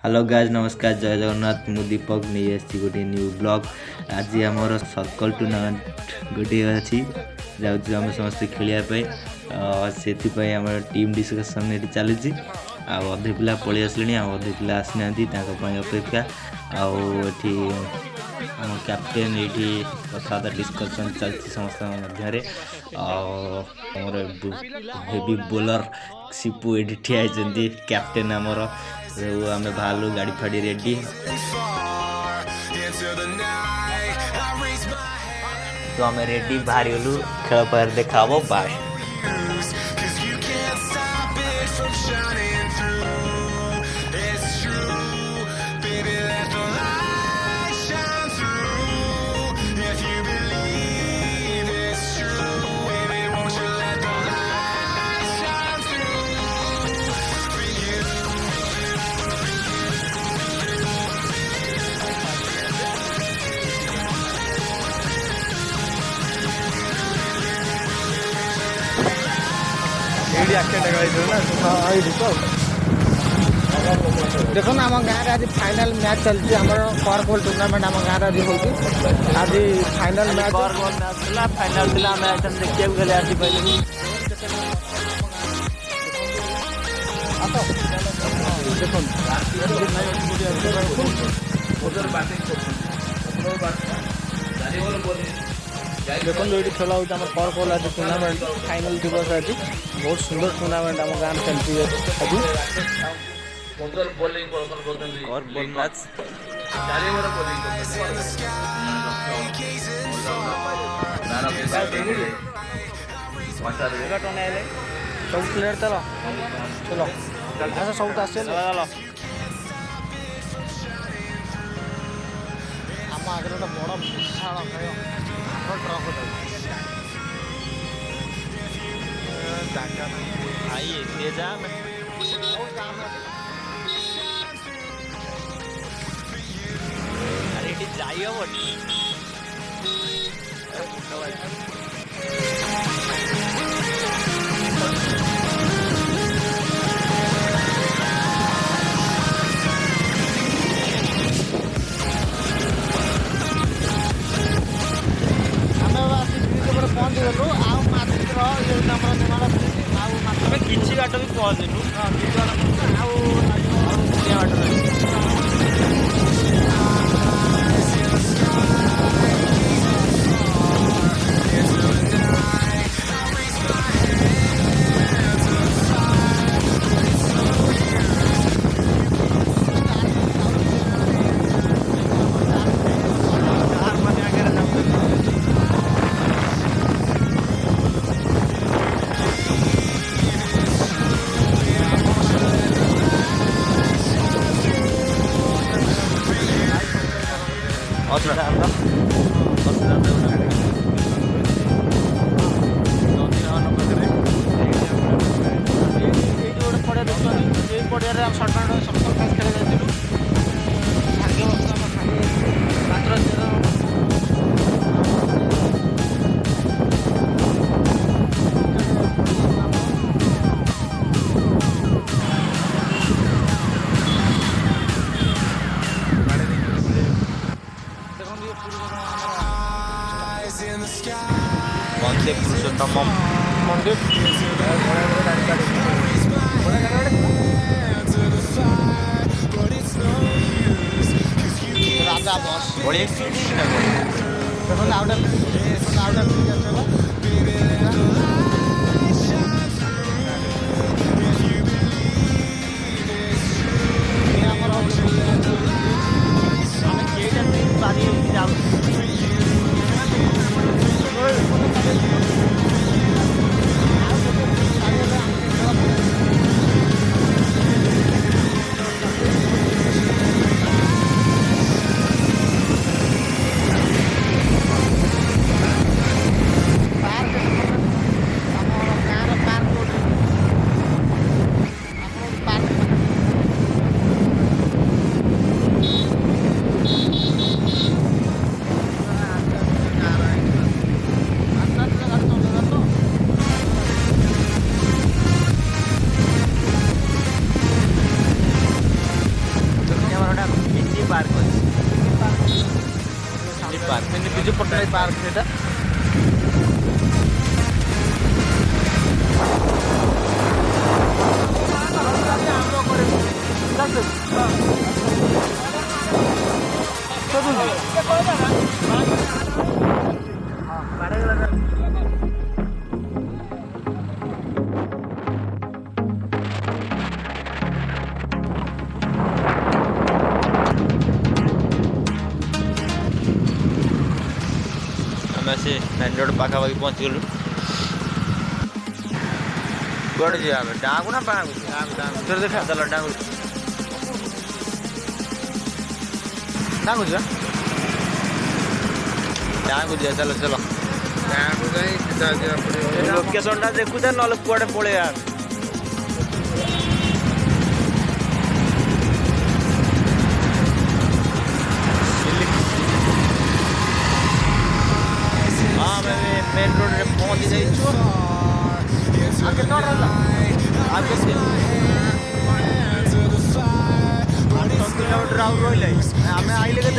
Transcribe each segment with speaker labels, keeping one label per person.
Speaker 1: Hello guys नमस्कार जय जगन्नाथ मु दीपक नहीं आसी गोटे न्यू ब्लॉग आज आमर सर्कल टूर्नामेंट गोटे अच्छी जाऊँ आम समस्त खेलियापी से आम टीम डिस्कसन ये चली अधे पिला पलि आसले अधे पिला आसना अपेक्षा आठी आम कैप्टेन ये कथा डिस्कसन चलती समस्त मध्य हेवी बोलर सिपु ये ठिया कैप्टेन आमर आम बाहर गाड़ी फाड़ी रेडी तो आम रेडी बाहर गलु खेल पर देखा बाय
Speaker 2: देखो ना आम गाँव आज फाइनल मैच चलती आम करकोल टूर्नामेंट आम गाँव आज हो आज फाइनल मैच
Speaker 1: फाइनल देखिए गले आज पहले
Speaker 2: देखो ये खेला होता है करकोल आज टूर्नामेंट फाइनल दिवस आज बहुत सुंदर टूर्नामेंट आम गाँव चलती है
Speaker 1: और बॉल मैच
Speaker 2: सब प्लेयर चलो चलो ऐसा सब चलो आम आगे गोटे बड़ विशाल
Speaker 1: जाई हम
Speaker 2: पहुँची गलु आम
Speaker 1: किसी बाट भी पहुँचनु
Speaker 2: पड़िया सटन सप्तम क्लास खेल जाइलु भाग्य मात्र
Speaker 1: मंदिर पुरुषोत्तम
Speaker 2: मंदिर राजा बस
Speaker 1: बढ़िया
Speaker 2: देखो आउट
Speaker 1: पार्क अच्छी पार्क
Speaker 2: विजु पट्टनायक पार्क सेटा
Speaker 1: आम से मेन रोड पाखापाखि पहुँची गलु कौन जी आम डाँगू ना बाँगू
Speaker 2: फिर देखा
Speaker 1: चलो डाँगू
Speaker 2: डांगू जा
Speaker 1: डाँगू जी चलो चलो लोकेशन टा देखु ना कुआड़े पड़े यार हाँ मैं मेन रोड रे पहुँची जाइए आगे से किलोमीटर आउट रही आम आइले के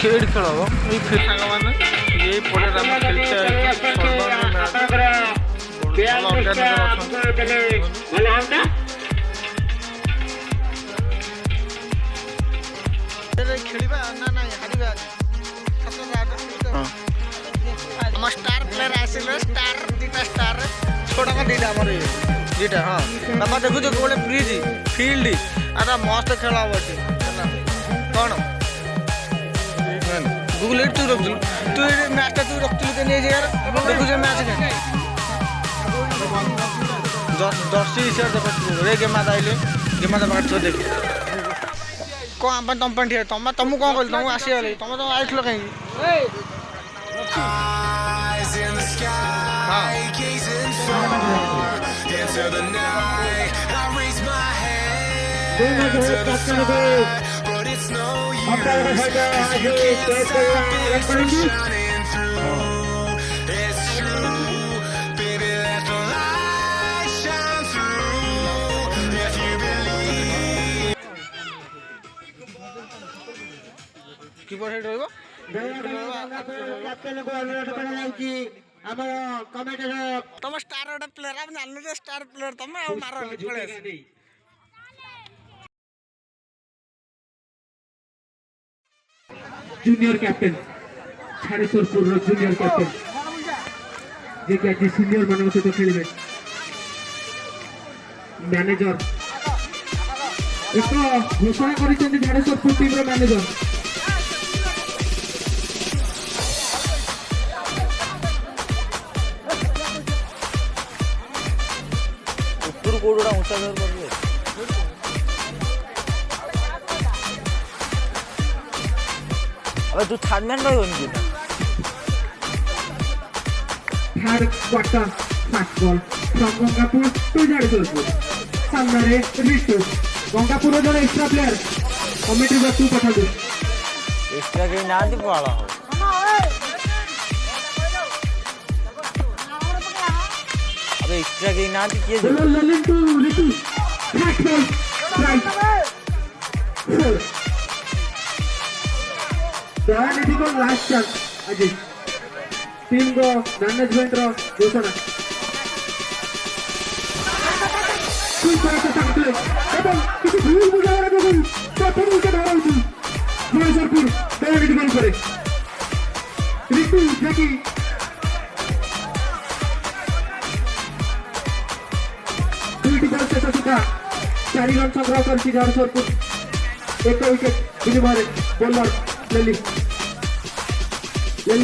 Speaker 2: खेल खेल हम ये फिर सांग मैंने ये पड़े राम खेलते खेलिबा ना ना हारिबा हम स्टार प्लेयर आसिले स्टार दीटा स्टार छोटा का दीटा हमर दीटा हां बाबा देखु जो कोले ब्रिज फील्ड आदा मस्त खेला बटे कोन गूगल तू रख तू मैच तू रख के नहीं यार देखु जे मैच के 10 शेयर देखो रे गेम आइले गेम दा बात छो देख को हम तम पण ठे तम तम को कहल तम आसी गले तम तो आइथलो कहीं
Speaker 3: Eyes in the sky, gazing far into the night. I raise my hand to the sky, but it's no use if you can't stop it from shining through. It's true, baby, let the light shine through. If you believe.
Speaker 2: Keeper head रहइबो
Speaker 4: captain को अनुरोध कराई हमर commenter
Speaker 2: तुम star Voda player अब जान ले star player तुम मारो पळे
Speaker 4: junior captain Chhadeshwarpur junior captain जे कि आज सीनियर मानक सहित खेलिबे मैनेजर एक घोषणा करिसेंती छाड़ेश्वरपुर टीम रो मैनेजर
Speaker 1: कोडा ऊंचा घर कर ले अबे तू छाड़ने नहीं होनी
Speaker 4: third quarter fast ball from Gangapur to Jhadeshwarpur सामने रिटू गंगापुर जन एक्स्ट्रा प्लेयर कमेटी बस तू पठा दे
Speaker 1: एक्स्ट्रा के ना दी पाला हो
Speaker 2: अबे एक्स्ट्रा गेई ना किए
Speaker 4: Ball Lelin to Ritu. Fast ball. Right. Four. Dayanidhi को लास्ट चांस अजय टीम को मैनेजमेंट रो घोषणा कोई तरह से टैकल एवं किसी भूल बुझावर को प्रथम विकेट हराउछु महेशपुर दयानिधि गोल करे ऋतु जेकी दुईटी बल शेष सुधा 4 रन संग्रह करछि महेशपुर एक विकेट विनिमय बोलर लेली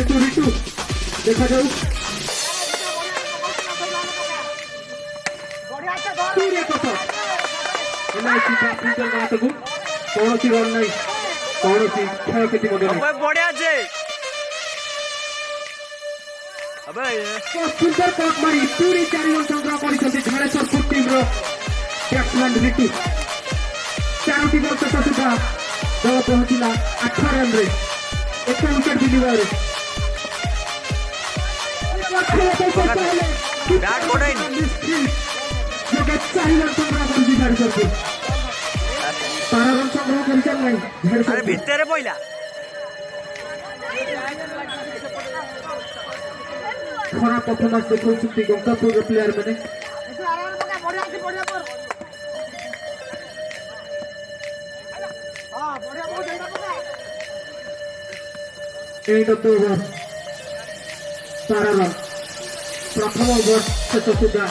Speaker 4: टू ऋतु देखा जाऊ पूरे कथ एनआईसी बैडमिंटन मैच को कौन रन नहीं कौन क्षयक्षति नहीं
Speaker 2: बढ़िया छे अबे
Speaker 4: सुंदर कट मारी पूरी 4 रन संग्रह करिसथि झाड़ेश्वरपुर टीम रो बैट्समैन ऋतु 4टी बल शेष सुधा दल पहुंचला 8 रन रे एक विकेट विनिमय
Speaker 2: बैट बढ़ाई
Speaker 4: जगह 4 रन संग्रह करिसथि झाड़ेश्वरपुर 12 रन संग्रह करिसन नहीं
Speaker 2: अरे
Speaker 4: झाड़ेश्वरपुर
Speaker 2: भितरे पइला
Speaker 4: खरा परफॉर्मेंस देखौछथि गंगापुर प्लेयर माने end of the over 12 run प्रथम ओवर शेष सुधा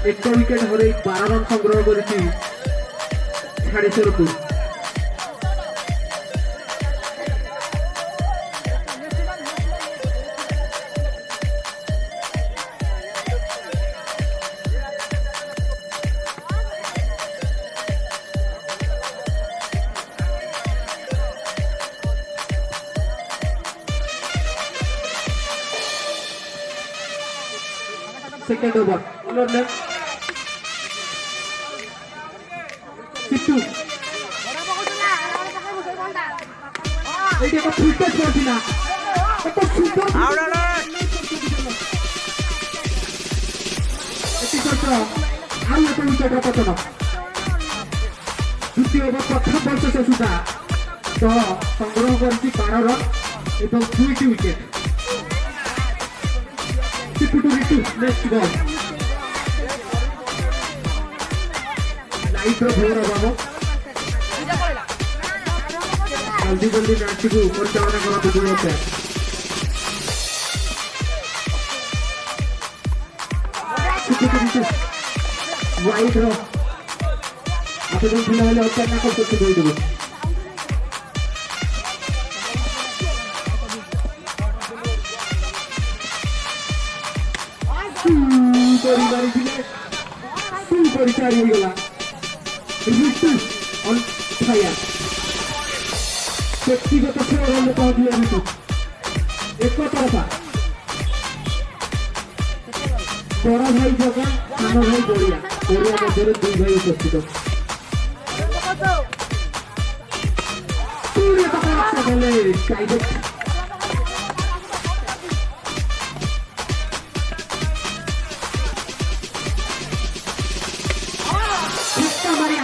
Speaker 4: एक विकेट हर 12 रन संग्रह करिछि झाड़ेश्वरपुर सेकंड ओवर बॉलर ने सिट्टू एटी को फुलटे छोड़िना तो सुंदर
Speaker 2: आवडा
Speaker 4: एटी सत्र आउ एक विकेट पतन द्वितीय ओवर प्रथम बल शेष सुधा तो संग्रह करछि 12 रन एवं 2टी विकेट सिट्टू to Ritu next ball light रो भोर बाबू जल्दी जल्दी मैच को परिचालन करते दुर्लभ वाइड रो आवेदन फिलहाल अचानक करते दे देबो कोरी बारी दिले सुपर चारी हो गला ऋतु ऑन फायर व्यक्तिगत खेल में पहुंच ऋतु एक तरफा बड़ा भाई जगह सानो भाई बढ़िया बढ़िया मध्य 2 भाई उपस्थित पूरे तक बोले डायरेक्ट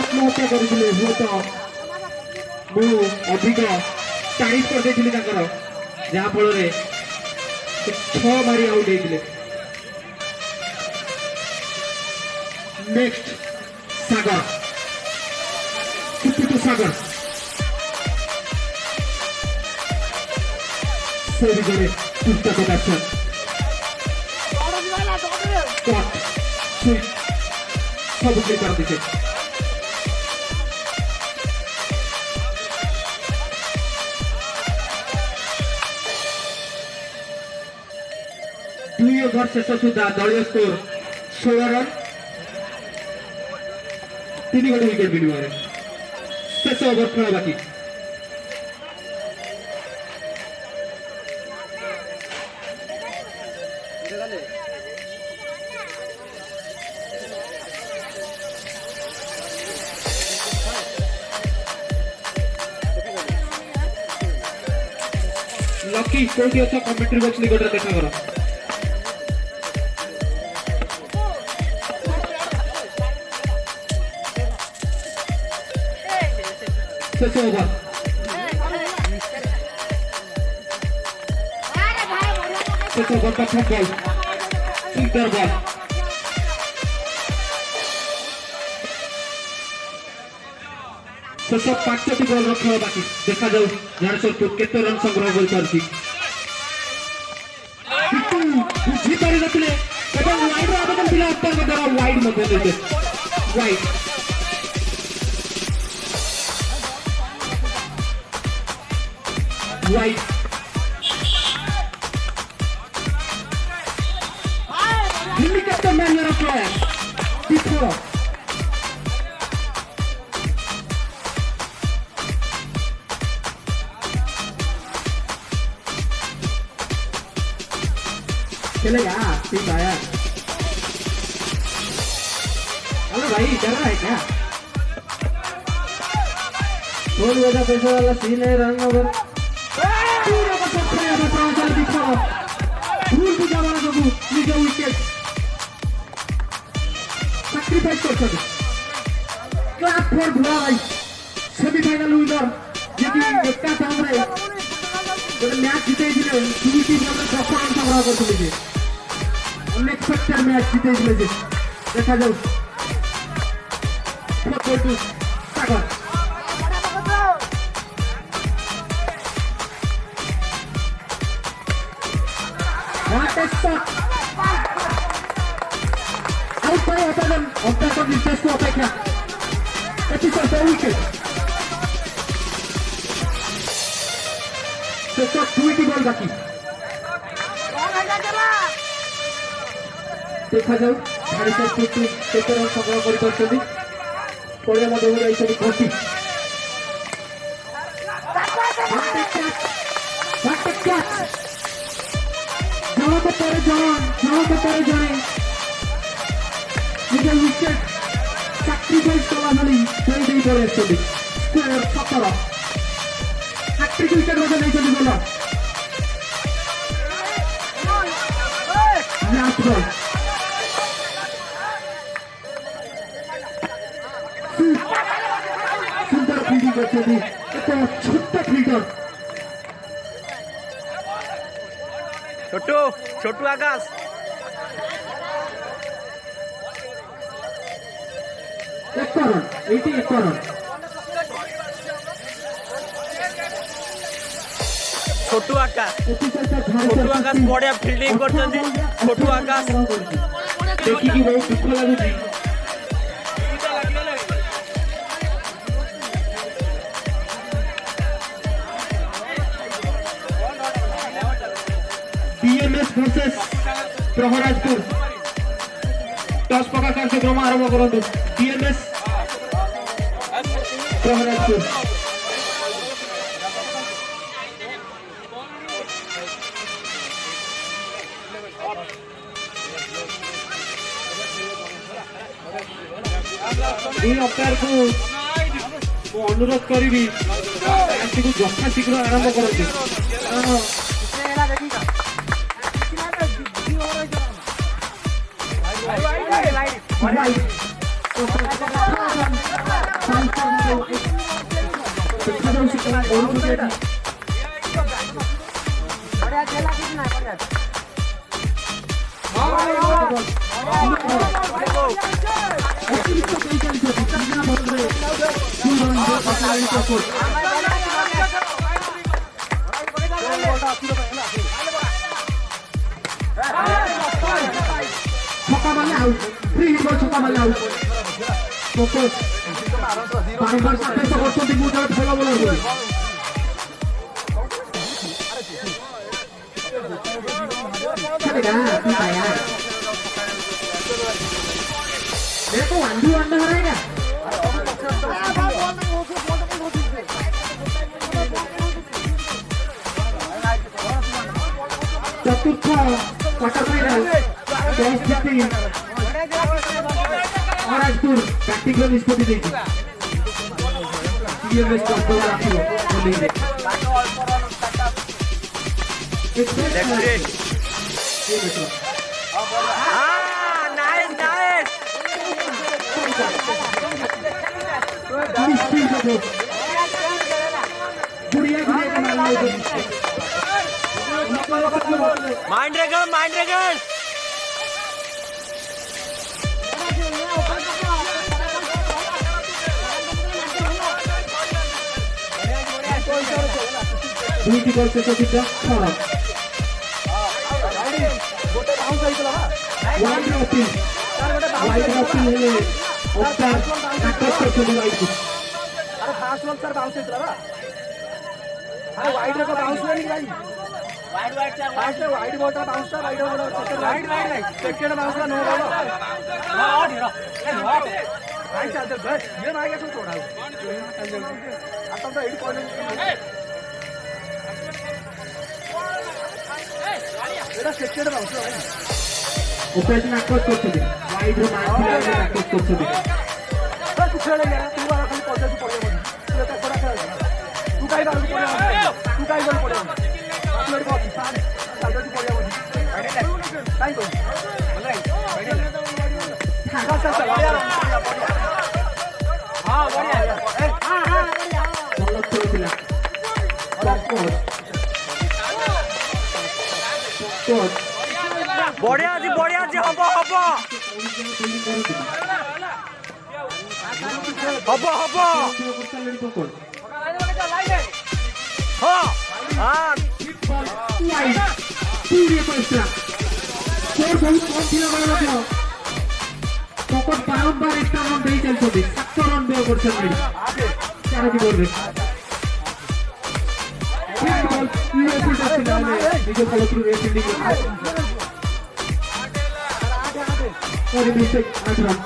Speaker 4: आत्महत्या करथिले हो तो मु अधिक तारीफ कर देथिले ताकर जहा फल रे 6 बारी आउट हेतिले नेक्स्ट सागर कितु सागर से भी पुस्तक दर्शन कट स्विच सब के कर दिसे 2 ओवर शेष सुधा दलीय स्कोर 16 रन 3 विकेट विनिमय शेष ओवर खेल बाकी लकी कोठी अच्छा कमेंट्री बॉक्स निकट देखा करो शेष ओवर शेष ओवर प्रथम बल सुंदर बल शेष 5टी बल खेल बाकी देखा जाऊ रणसरपुर केते रन संग्रह कर पारछि बुझी पारि नथिले एवं वाइड आवेदन दिला अत्तर द्वारा वाइड मध्ये देते wide wide Delhi captain man your player before चलेगा ठीक आया हेलो भाई डर रहा है क्या बोल बेटा पैसा वाला सीन है रन ओवर पूरा बचा खाया बचा चल दिखा भूल भी जावा बाबू निजे विकेट सैक्रिफाइस कर सकते क्लैप फॉर भाई सेमीफाइनल विनर जेकी एकटा टाइम रे मैच जीते दिले दुईटी बॉल रे 10 रन संग्रह करथिले अनएक्सपेक्टेड मैच जीते दिले देखा जाऊ football to Sagar what a shot out by अटन ऑब्जेक्ट निर्देश को अपेक्षा एपिसोड 2 विकेट शेष 2टी बल बाकी देखा जाऊ रणसरपुर केते रन संग्रह कर पारछथि पड़े मध्य जाइछथि घटी जनक पर जने निजे विकेट सैक्रिफाइस कला भली खेल दे पड़े आछथि स्कोर 17 हैट्रिक विकेट मध्य जाइछथि बोला लास्ट बॉल सुंदर फील्डिंग करछथि एक छोटा फील्डर
Speaker 2: छोटू आकाश
Speaker 4: एक रन 81 रन
Speaker 2: छोटू आकाश बढ़िया फील्डिंग करछथि छोटू आकाश
Speaker 4: देखी कि बहुत दुख लागुची बीएमएस वर्सेस प्रहराजपुर टॉस पका कार्यक्रम आरंभ करंतु बीएमएस प्रहराजपुर अंपायर को अनुरोध करी जथा शीघ्र आरंभ करते छक्का मारले आउट फ्री हिट बॉल छक्का मारले आउट फोकस बारंबार साथे करछथि मुजर भलो बोलर बोल चलेगा ठीक है यार देखो 1-2 हराएगा चतुर्थ क्वार्टर फाइनल टॉस जीति महाराजपुर बैटिंग निष्पत्ति देछि बीएमएस का बॉल आखिर बोलिंग नाइस
Speaker 2: माइंड रेगड़
Speaker 4: দুইটি বল শেষ হচ্ছে খারাপ ওয়াইড অপিল হলে অফসার নাটক করছে ওয়াইড
Speaker 5: अरे फास्ट बॉल सर बाउंस इतना ना अरे वाइड रे को बाउंस नहीं भाई wide wide sir wide ball का बाउंस था wide ball wide wide second bounce का नो बॉल ना और हीरो भाई चल बस ये मार के छोड़ा आता तो 8 पॉइंट एटा सेकंड बाउंस भाई
Speaker 4: ওপেন নাটক করছে ওয়াইড রে মারছিল নাটক করছে
Speaker 5: तू खेले यार तू वाला खाली पॉजिटिव पड़े तू तो थोड़ा खेल तू काई बार पड़े तू काई बार पड़े तू एक बात सान पॉजिटिव पड़े काई को हां बढ़िया हां बढ़िया
Speaker 4: বল করেছিল কোচ
Speaker 2: बढ़िया जी हबो हाँ हाँ
Speaker 4: पूरी पैसा स्कोर बहुत कम ছিল বড় লোক তখন বারবার একটা রান দিয়ে চলছে 7 রান ব্যয় করছেন চার কি বলবে বল ইউএসএ ছিল নিজে ফলো থ্রু রেসিং और मिस्टेक 8 रन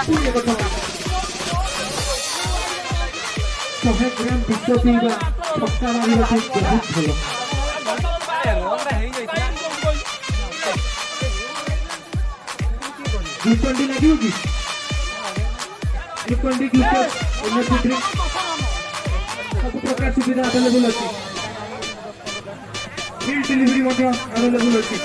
Speaker 4: पूरी কথা 100 গ্রাম বিশ্বতি বা ছক্কা মারিবা ঠিক বহুত ভালো গ্লুকন্ডি লাগিও কি গ্লুকন্ডি গ্লুকোজ এনার্জি ড্রিঙ্ক ସବୁ ପ୍ରକାର ସୁବିଧା ଆଭେଲେବୁଲ ଅଛି ଫ୍ରି ଡେଲିଭରି ମଧ୍ୟ ଆଭେଲେବୁଲ ଅଛି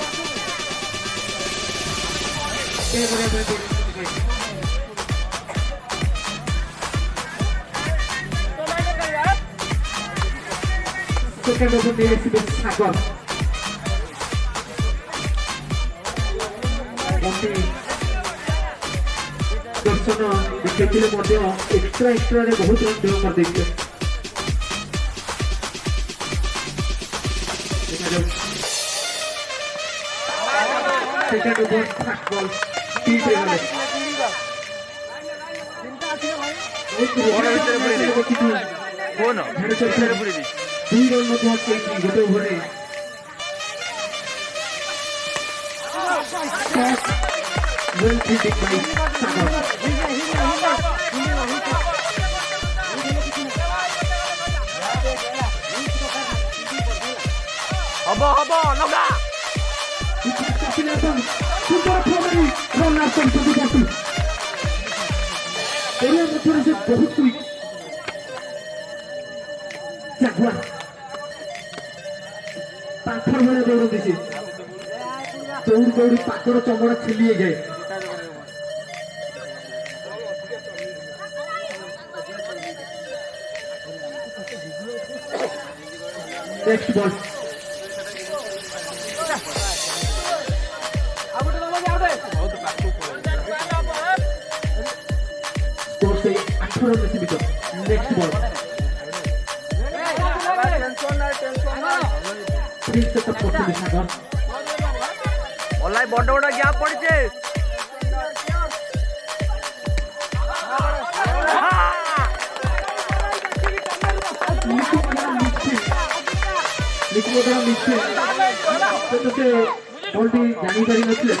Speaker 4: ସେକେଣ୍ଡ ଓଭର ନେଇ ଆସିବେ ସାଗର ଦର୍ଶନ ଦେଖିଥିଲେ ମଧ୍ୟ ଏକ୍ସଟ୍ରାରେ ବହୁତ ରନ୍ ଦେହ କରିଦେଇଥିଲେ second over fast ball speed रे गले
Speaker 2: कौन
Speaker 4: दुई रन मध्य गोटे ओवर रे वेल फील्डिंग बाय सागर
Speaker 2: हबो लगा
Speaker 4: सुपर फ्लोरी रनर संपत्ति करती एरिया मध्य से बहुत क्विक जागुआर पाथर वाले दौड़ दिसे दौड़ी पाथर चमड़ा छिलिए गए next ball next ball
Speaker 2: online बड़ गैप पड़े
Speaker 4: जानी पारि नथिले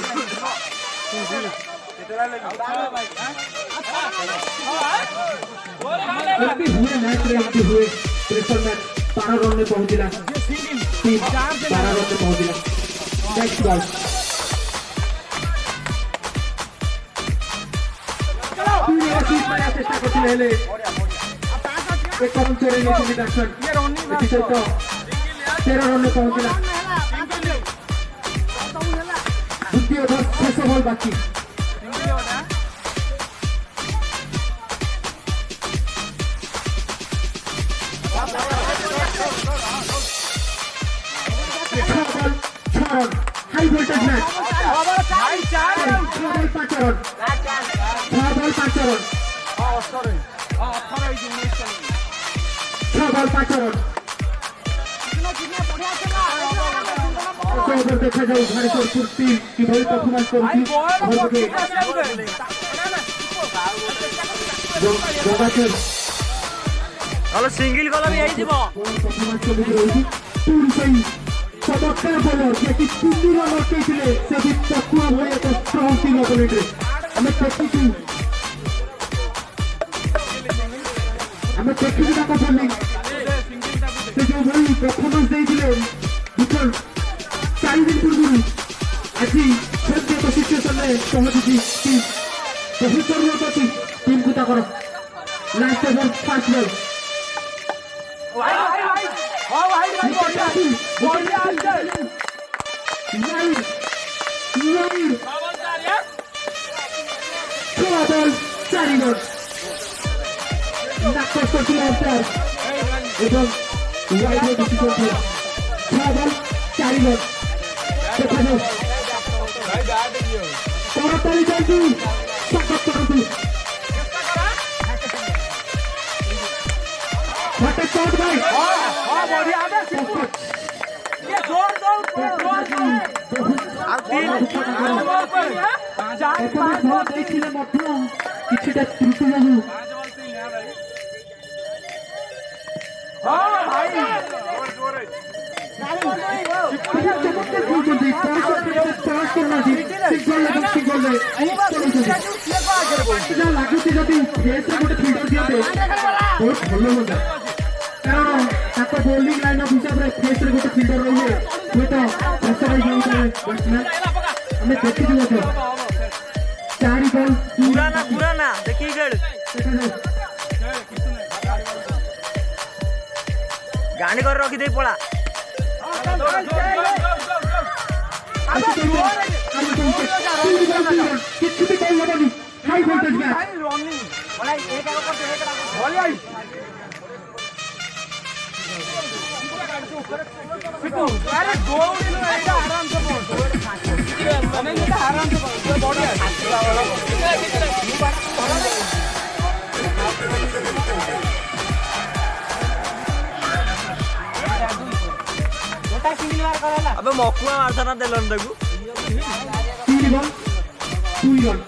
Speaker 4: हुए मैच रे हुए प्रेशर मैच 12 रन में पहुंचला 12 रन में पहुंचला नेक्स्ट बॉल पूरी कोशिश में चेष्टा करथिले हेले एक कम चोरे नहीं दर्शन एटी सहित 13 रन में पहुंचला द्वितीय ओवर शेष बॉल बाकी high voltage match 6 ball 5 run 6 ball 5 run 6 ball 5 run देखा जाऊ धारेश्वर टीम किभଳି परफॉर्मेंस କରୁଛି
Speaker 2: हेलो सिंगल गला भी आई जीवो
Speaker 4: परफॉर्मेंस करके रही पूरी सही चमत्कार बॉलर जे कि 3 रन लटकेइଥିଲେ से भी तत्वा भଳି एक स्ट्रॉंग टीम अपोनेंट रे हमें देखिछु ताको बोलिंग से जो भଳି परफॉर्मेंस ଦେଇଥିଲେ विकेट 4 दिन पूर्व आज खेलते तो सिचुएशन में पहुंची टीम बहुत जरूरत अच्छी टीम को ताकर लास्ट ओवर फास्ट बॉल किछटा त्रुटि लागू ଲାଗୁଛି ଯଦି ଫେସ୍ରେ ଗୋଟେ ଫିଲ୍ଡର ଦିଅନ୍ତେ ବହୁତ ଭଲ ହୁଅନ୍ତା କାରଣ ତାଙ୍କ ବୋଲିଂ ଲାଇନ୍ ଅଫ୍ ହିସାବରେ ଫେସ୍ରେ ଗୋଟେ ଫିଲ୍ଡର ରହିଲେ ହୁଏତ ପ୍ରେସର ହେଇଯାଉଥାଏ ବ୍ୟାଟ୍ସମ୍ୟାନ୍ ଆମେ ଦେଖିଛୁ ମଧ୍ୟ 4 ବଲ୍
Speaker 2: पुराना देखिए गड़ गाड़ी कर रखी दे पड़ा
Speaker 4: କିଛି ବି କହିହେବନି ହାଇ ଭୋଲ୍ଟେଜ ମ୍ୟାଚ୍
Speaker 2: अबे मकुआ मारता ना दिलन देखू
Speaker 4: 3 बॉल 2 रन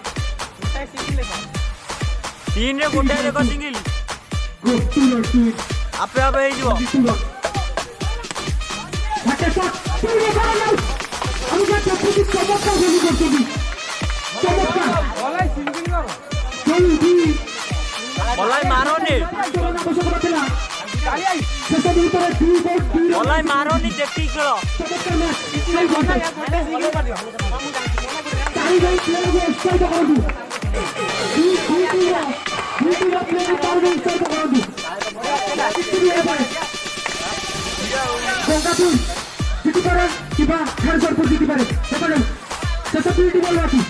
Speaker 2: 3 रे गोटे देखो सिंगल
Speaker 4: 2 रन 2
Speaker 2: आपे आपे हे जीवो
Speaker 4: 2 रन हटे शॉट 3 रन हम क्या चप्पू चमत्कार बोली करछी चमत्कार
Speaker 5: बोलाई सिंगल मारो
Speaker 4: जल्दी
Speaker 2: बोलाई मारो ने
Speaker 4: शेष ভিতরে 2 বল 2 रन
Speaker 2: बोलाई मारो नी देखी खेलो
Speaker 4: चमत्कार मैच हाई वोल्टेज चारि बॉल प्लेयर को स्ट्राइक करदु दूसरा प्लेयर को पार में स्ट्राइक करदु गंगापुर जीति पारे किबा हरजरपुर जीति पारे देखा जाऊ शेष 2 बॉल बाकी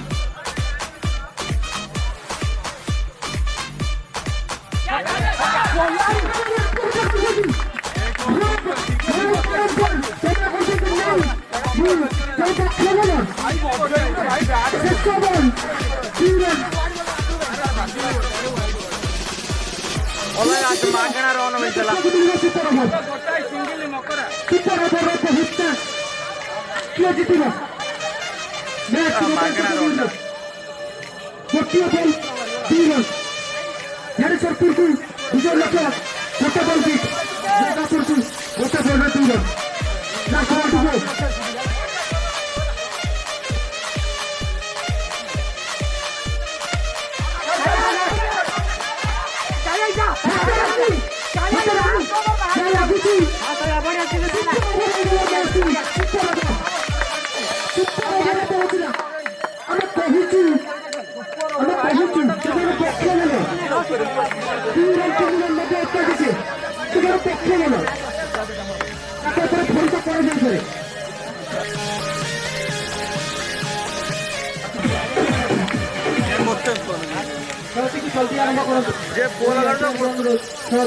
Speaker 2: बोलाई आज मागना रोन मिलतला
Speaker 4: सरपुर को विजय लक्ष्य गोटे बॉल बीट जगापुर को गोटे बॉल में 2 रन जल्दी आरंभ करूँ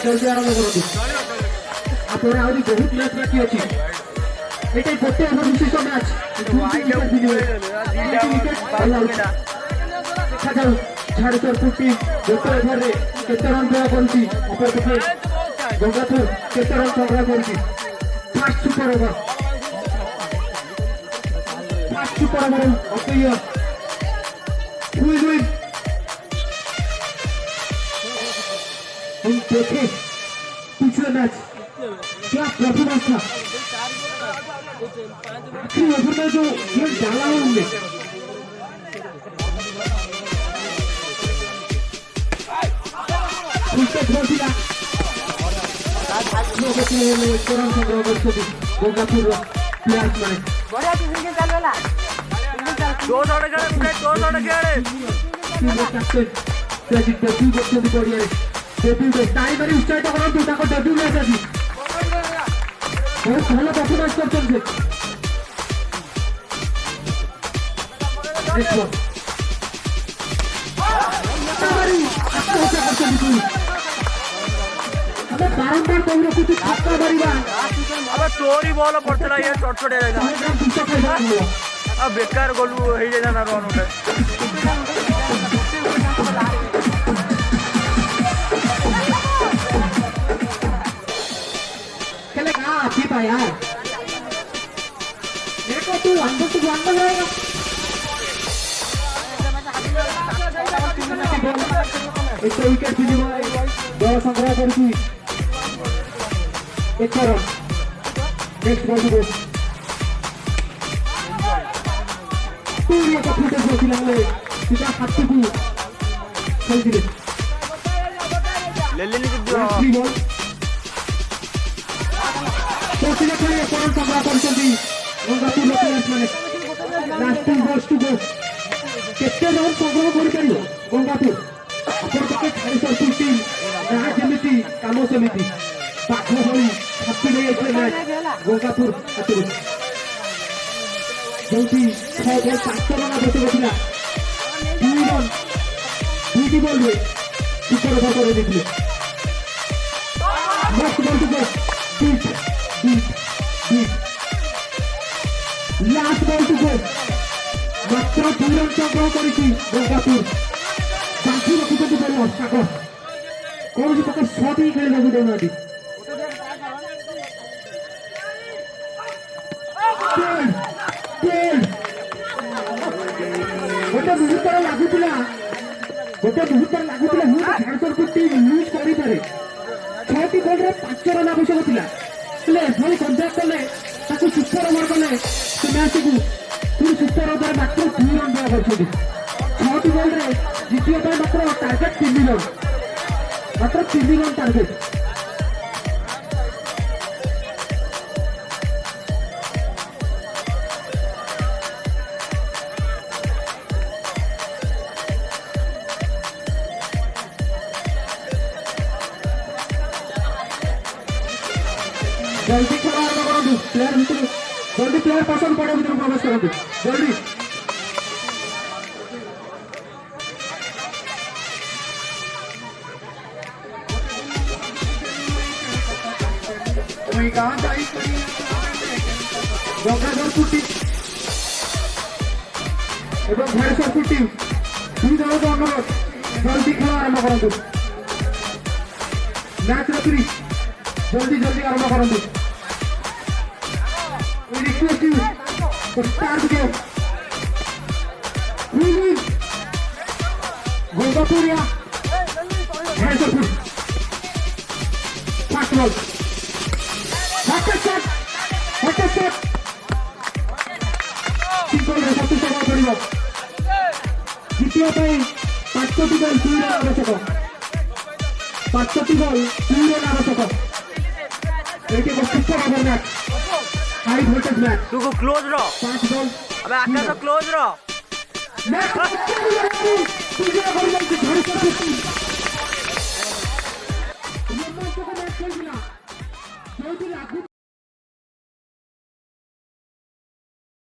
Speaker 4: जल्दी आरंभ करूँ आप बहुत मैच बाकी अच्छी এটাই গোটে ওভার বিশিষ্ট ম্যাচ দেখাযাଉ ଝାଡ଼ଖଣ୍ଡ ଟିମ୍ ଗୋଟେ ଓଭରରେ କେତେ ରନ୍ ଦେବା କରୁଛି ଅପରପକ୍ଷେ ଗଙ୍ଗାପୁର କେତେ ରନ୍ ସଂଗ୍ରହ କରୁଛି ଫାଷ୍ଟ ସୁପର ଓଭର ଅପେୟ हुई हुई हम देखे पिछले मैच क्या परफॉर्मेंस था आखिरी ओवर में जो गेम डाला है उनने उसके घोषिला लोगों के लिए कोरन संग्रह करते थे गंगापुर प्लेयर्स माने
Speaker 5: बढ़िया सिंगिंग चलवेला दो थोड़े खेले
Speaker 4: टीम कैप्टन प्रेसिडेंट डेब्यू करते बढ़िया डेब्यू में टाइम मारी उत्साहित करंतु ताको डेब्यू मैच आसी बहुत भलो परफॉर्मेंस करछन से नेक्स्ट वन तारी अच्छा करछन तू अबे बारंबार कौन कुछ छक्का मारिबा
Speaker 5: अबे तोरी बॉल पड़तला ये छोट छोटे जाएगा अब बेकार गोलू हे जाना ना रन उठे
Speaker 4: खेलेगा पीपा यार देखो तू अंदर रहेगा एक विकेट फिजिब बल संग्रह करছি एक रन नेक्स्ट बॉल को पूरी एक फुटेज होतिला ले सीधा हाथ को खेल दिले
Speaker 5: ले दियो
Speaker 4: बॉल पछिले खेले करन संग्रह करछन्ती गंगापुर प्लेयर्स माने लास्ट बॉल्स टू गो केते रन संग्रह करि परियो गंगापुर अपन के खाली सब टीम जहां जेमिति काम समिति पाठ होई छापी ले एथे मैच गंगापुर हातु जोटी 6 बॉल 5 रन बचे बचिला 2 रन 2 बॉल में सुपर ओवर कर दिले नेक्स्ट बॉल टू गो बीट लास्ट बॉल टू गो मात्र 2 रन संग्रह करिछि गंगापुर बाकी रखिछन्ति बल सागर कौन से प्रकार शॉट ही खेल लागू देनादी गोटे बहुत तरह लागुला हूँ झारखंड टीम यूज करें 6टी बॉल रे 5 रन आवश्यक था एभली कंपेयर कले सुपर ओवर कले से मैच को पूरी सुपर ओवर मात्र 2 रन दिया 6टी बॉल रे जीतिया मात्र टार्गेट 3 रन मात्र 3 रन टार्गेट जल्दी खेल आरंभ करूँ प्लेयर भर जल्दी प्लेयर पसंद पड़े भर प्रवेश करूँ जल्दी गंगाधरपुर टीम एवं भैरवपुर टीम दुई दल को अनुरोध जल्दी खेल आरंभ करूँ मैच रेफरी जल्दी आरंभ करूँ We request you to start the game. Gangapur, Bhairpur. Fast ball. What a shot! Simple रे सब सब करियो. द्वितीय पे 5टी बॉल 2 रन आवश्यक. 5टी बॉल 2 रन आवश्यक. एटे को super over match. High voltage match
Speaker 5: तू को क्लोज रो
Speaker 4: 5 बॉल
Speaker 5: अबे आकाश तो क्लोज रो
Speaker 4: मैच